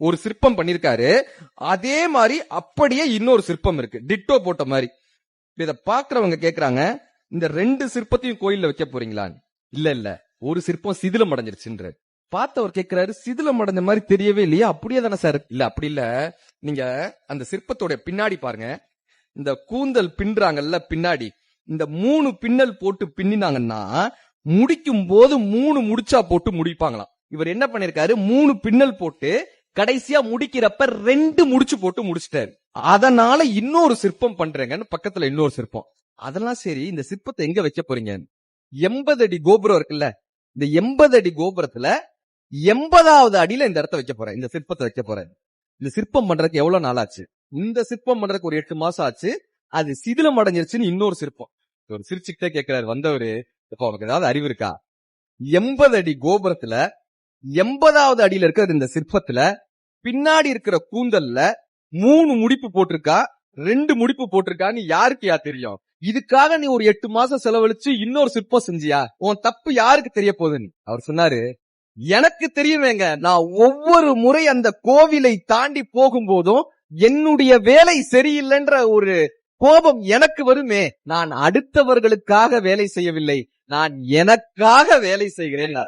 ஒரு சிற்பம் பண்ணிருக்காரு. அதே மாதிரி அப்படியே இன்னொரு சிற்பம் இருக்கு, டிட்டோ போட்ட மாதிரி. இத பாக்குறவங்க கேக்குறாங்க, இந்த 2 சிற்பத்தையும் கோயில்ல வைக்க போறீங்களா? இல்ல இல்ல, ஒரு சிற்பம் சிதிலம் அடைஞ்சிருச்சுன்ற. பார்த்தவர் கேக்குறாரு, சிதிலம் அடைஞ்ச மாதிரி தெரியவே இல்லையா? அப்படியே தானே சார்? இல்ல அப்படி இல்ல, நீங்க அந்த சிற்பத்தோட பின்னாடி பாருங்க, இந்த கூந்தல் பின்றாங்கல்ல பின்னாடி, இந்த 3 பின்னல் போட்டு பின்னினாங்கன்னா முடிக்கும் போது 3 முடிச்சா போட்டு முடிப்பாங்களாம். இவர் என்ன பண்ணிருக்காரு, 3 பின்னல் போட்டு கடைசியா முடிக்கிறப்ப 2 முடிச்சு போட்டு முடிச்சிட்டாரு. அதனால இன்னொரு சிற்பம் பண்றேங்கன்னு பக்கத்துல இன்னொரு சிற்பம். அதெல்லாம் சரி, இந்த சிற்பத்தை எங்க வைக்க போறீங்க? 80 அடி கோபுரம் இருக்குல்ல, இந்த 80 அடி கோபுரத்துல 80வது அடியில இந்த இடத்த வைக்க போறேன், இந்த சிற்பத்தை வைக்க போறேன். இந்த சிற்பம் பண்றதுக்கு எவ்வளவு நாள் ஆச்சு? இந்த சிற்பம் பண்றதுக்கு ஒரு 8 மாசம் ஆச்சு. அது சிதிலம் அடைஞ்சிருச்சுன்னு இன்னொரு சிற்பம். ஒரு சிரிச்சுக்கிட்டே கேட்கிறாரு வந்தவரு, இப்ப அவனுக்கு ஏதாவது அறிவு இருக்கா? 80 அடி கோபுரத்துல 80வது அடியில இருக்கிற இந்த சிற்பத்துல பின்னாடி இருக்கிற கூந்தல்ல 3 முடிப்பு போட்டிருக்கா, 2 முடிப்பு போட்டிருக்கான்னு யாருக்கு தெரியும்? இதுக்காக நீ ஒரு 8 மாசம் செலவழிச்சு இன்னொரு சிற்பம் செஞ்சியா? உன் தப்பு யாருக்கு தெரிய போகுதுன்னு அவர் சொன்னாரு. எனக்கு தெரியுமேங்க, நான் ஒவ்வொரு முறை அந்த கோவிலை தாண்டி போகும்போதும் என்னுடைய வேலை சரியில்லைன்ற ஒரு கோபம் எனக்கு வருமே. நான் அடுத்தவர்களுக்காக வேலை செய்யவில்லை, நான் எனக்காக வேலை செய்கிறேன்.